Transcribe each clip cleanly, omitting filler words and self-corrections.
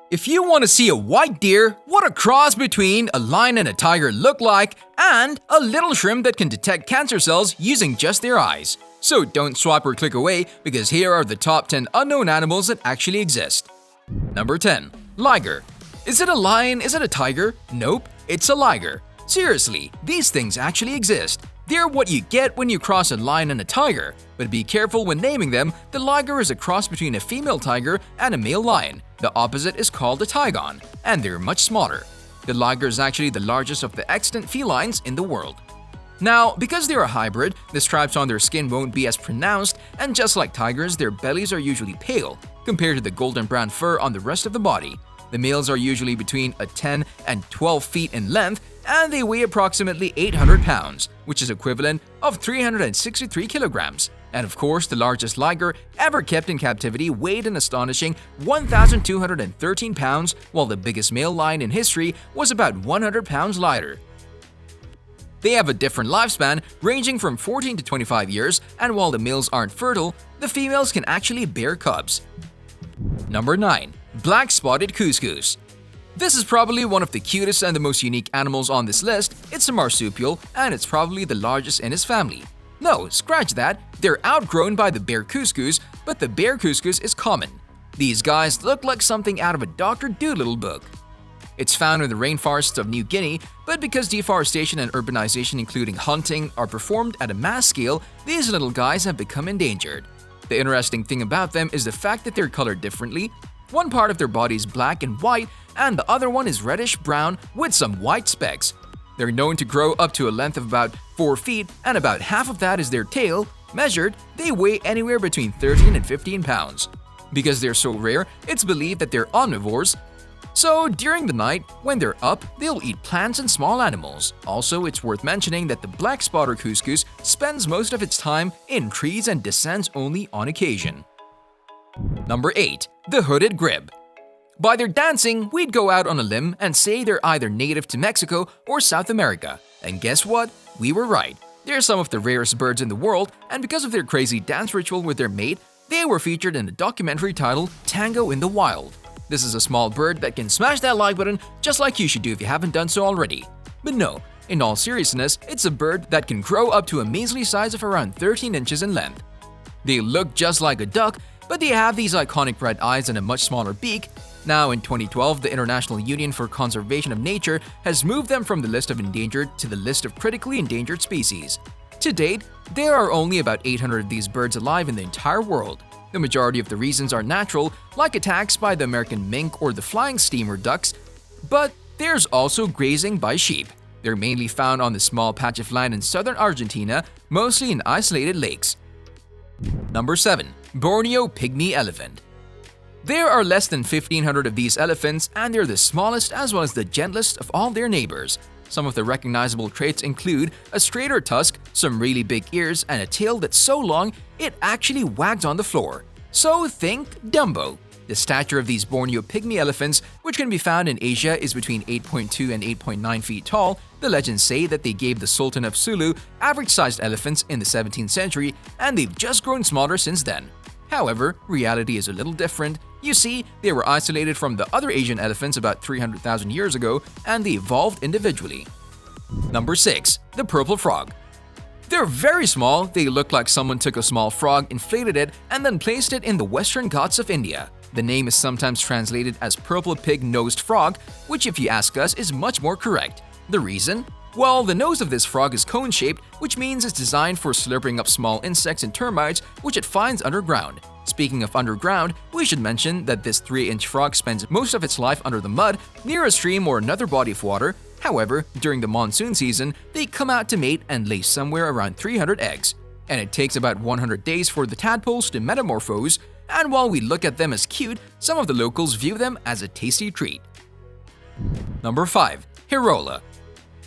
If you want to see a white deer, what a cross between a lion and a tiger look like, and a little shrimp that can detect cancer cells using just their eyes. So don't swipe or click away, because here are the top 10 unknown animals that actually exist. Number 10. Liger. Is it a lion? Is it a tiger? Nope, it's a liger. Seriously, these things actually exist. They're what you get when you cross a lion and a tiger. But be careful when naming them. The liger is a cross between a female tiger and a male lion. The opposite is called a tigon, and they're much smaller. The liger is actually the largest of the extant felines in the world. Now, because they're a hybrid, the stripes on their skin won't be as pronounced, and just like tigers, their bellies are usually pale, compared to the golden brown fur on the rest of the body. The males are usually between 10 and 12 feet in length, and they weigh approximately 800 pounds, which is equivalent of 363 kilograms. And of course, the largest liger ever kept in captivity weighed an astonishing 1,213 pounds, while the biggest male lion in history was about 100 pounds lighter. They have a different lifespan, ranging from 14 to 25 years, and while the males aren't fertile, the females can actually bear cubs. Number 9. Black Spotted Cuscus. This is probably one of the cutest and the most unique animals on this list. It's a marsupial, and it's probably the largest in its family. No, scratch that, they're outgrown by the bear cuscus, but the bear cuscus is common. These guys look like something out of a Dr. Dolittle book. It's found in the rainforests of New Guinea, but because deforestation and urbanization, including hunting, are performed at a mass scale, these little guys have become endangered. The interesting thing about them is the fact that they're colored differently. One part of their body is black and white, and the other one is reddish-brown with some white specks. They're known to grow up to a length of about 4 feet, and about half of that is their tail. Measured, they weigh anywhere between 13 and 15 pounds. Because they're so rare, it's believed that they're omnivores. So during the night, when they're up, they'll eat plants and small animals. Also, it's worth mentioning that the black spotted cuscus spends most of its time in trees and descends only on occasion. Number 8. The Hooded Grebe. By their dancing, we'd go out on a limb and say they're either native to Mexico or South America. And guess what? We were right. They're some of the rarest birds in the world, and because of their crazy dance ritual with their mate, they were featured in a documentary titled Tango in the Wild. This is a small bird that can smash that like button just like you should do if you haven't done so already. But no, in all seriousness, it's a bird that can grow up to a measly size of around 13 inches in length. They look just like a duck, but they have these iconic red eyes and a much smaller beak. Now, in 2012, the International Union for Conservation of Nature has moved them from the list of endangered to the list of critically endangered species. To date, there are only about 800 of these birds alive in the entire world. The majority of the reasons are natural, like attacks by the American mink or the flying steamer ducks, but there's also grazing by sheep. They're mainly found on the small patch of land in southern Argentina, mostly in isolated lakes. Number 7. Borneo Pygmy Elephant. There are less than 1,500 of these elephants, and they're the smallest as well as the gentlest of all their neighbors. Some of the recognizable traits include a straighter tusk, some really big ears, and a tail that's so long it actually wags on the floor. So think Dumbo. The stature of these Borneo pygmy elephants, which can be found in Asia, is between 8.2 and 8.9 feet tall. The legends say that they gave the Sultan of Sulu average-sized elephants in the 17th century, and they've just grown smaller since then. However, reality is a little different. You see, they were isolated from the other Asian elephants about 300,000 years ago, and they evolved individually. Number 6. The Purple Frog. They're very small. They look like someone took a small frog, inflated it, and then placed it in the Western Ghats of India. The name is sometimes translated as purple pig-nosed frog, which if you ask us is much more correct. The reason? Well, the nose of this frog is cone-shaped, which means it's designed for slurping up small insects and termites which it finds underground. Speaking of underground, we should mention that this 3-inch frog spends most of its life under the mud, near a stream or another body of water. However, during the monsoon season, they come out to mate and lay somewhere around 300 eggs. And it takes about 100 days for the tadpoles to metamorphose, and while we look at them as cute, some of the locals view them as a tasty treat. Number 5. Hirola.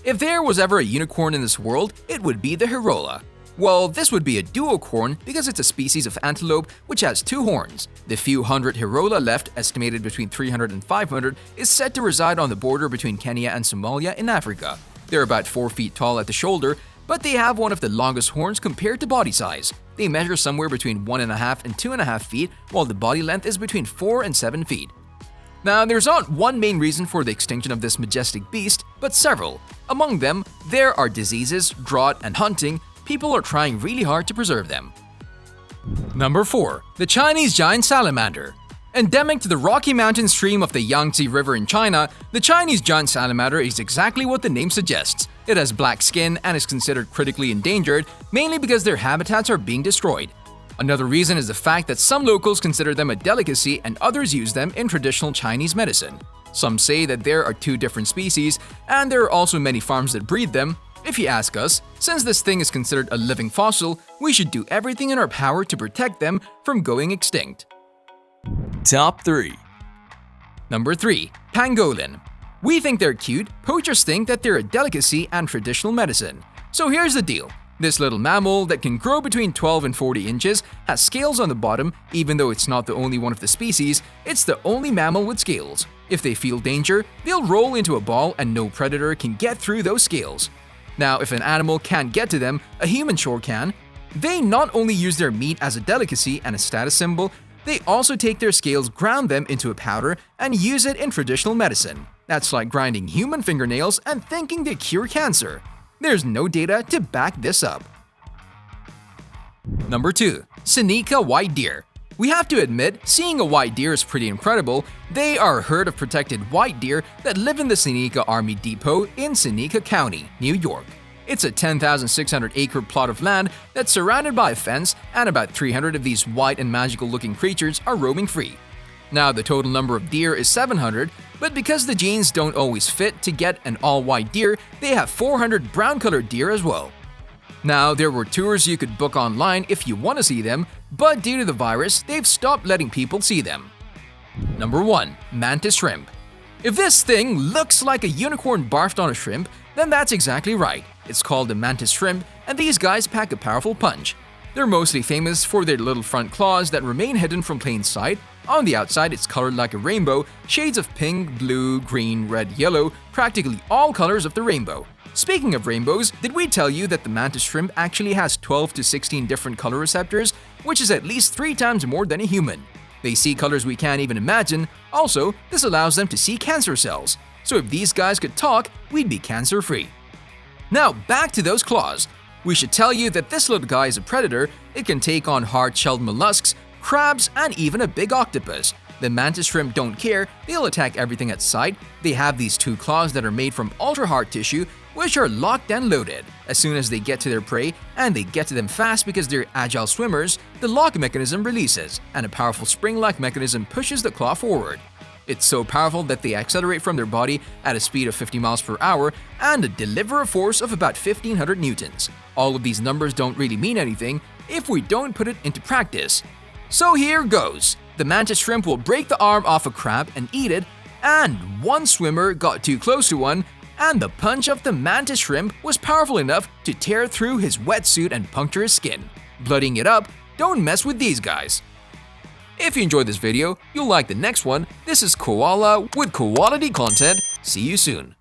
If there was ever a unicorn in this world, it would be the Hirola. Well, this would be a duocorn because it's a species of antelope which has 2 horns. The few hundred Hirola left, estimated between 300 and 500, is said to reside on the border between Kenya and Somalia in Africa. They're about 4 feet tall at the shoulder, but they have one of the longest horns compared to body size. They measure somewhere between 1.5 and 2.5 feet, while the body length is between 4 and 7 feet. Now, there's not one main reason for the extinction of this majestic beast, but several. Among them, there are diseases, drought, and hunting. People are trying really hard to preserve them. Number 4. The Chinese giant salamander. Endemic to the Rocky Mountain stream of the Yangtze River in China, the Chinese giant salamander is exactly what the name suggests. It has black skin and is considered critically endangered, mainly because their habitats are being destroyed. Another reason is the fact that some locals consider them a delicacy and others use them in traditional Chinese medicine. Some say that there are 2 different species, and there are also many farms that breed them. If you ask us, since this thing is considered a living fossil, we should do everything in our power to protect them from going extinct. Top 3. Number 3. Pangolin. We think they're cute, poachers think that they're a delicacy and traditional medicine. So here's the deal. This little mammal that can grow between 12 and 40 inches has scales on the bottom. Even though it's not the only one of the species, it's the only mammal with scales. If they feel danger, they'll roll into a ball and no predator can get through those scales. Now, if an animal can't get to them, a human sure can. They not only use their meat as a delicacy and a status symbol, they also take their scales, ground them into a powder, and use it in traditional medicine. That's like grinding human fingernails and thinking they cure cancer. There's no data to back this up. Number 2. Seneca white deer. We have to admit, seeing a white deer is pretty incredible. They are a herd of protected white deer that live in the Seneca Army Depot in Seneca County, New York. It's a 10,600-acre plot of land that's surrounded by a fence, and about 300 of these white and magical-looking creatures are roaming free. Now, the total number of deer is 700, but because the genes don't always fit to get an all-white deer, they have 400 brown-colored deer as well. Now, there were tours you could book online if you want to see them, but due to the virus, they've stopped letting people see them. Number 1. Mantis shrimp. If this thing looks like a unicorn barfed on a shrimp, then that's exactly right. It's called the mantis shrimp, and these guys pack a powerful punch. They're mostly famous for their little front claws that remain hidden from plain sight. On the outside, it's colored like a rainbow, shades of pink, blue, green, red, yellow, practically all colors of the rainbow. Speaking of rainbows, did we tell you that the mantis shrimp actually has 12 to 16 different color receptors, which is at least 3 times more than a human? They see colors we can't even imagine. Also, this allows them to see cancer cells. So if these guys could talk, we'd be cancer-free. Now, back to those claws. We should tell you that this little guy is a predator. It can take on hard-shelled mollusks, crabs, and even a big octopus. The mantis shrimp don't care, they'll attack everything at sight. They have these 2 claws that are made from ultra-hard tissue, which are locked and loaded. As soon as they get to their prey, and they get to them fast because they're agile swimmers, the lock mechanism releases, and a powerful spring-like mechanism pushes the claw forward. It's so powerful that they accelerate from their body at a speed of 50 miles per hour and deliver a force of about 1500 newtons. All of these numbers don't really mean anything if we don't put it into practice. So here goes. The mantis shrimp will break the arm off a crab and eat it, and one swimmer got too close to one, and the punch of the mantis shrimp was powerful enough to tear through his wetsuit and puncture his skin. Bloodying it up, don't mess with these guys. If you enjoyed this video, you'll like the next one. This is Koala with Koality Content. See you soon.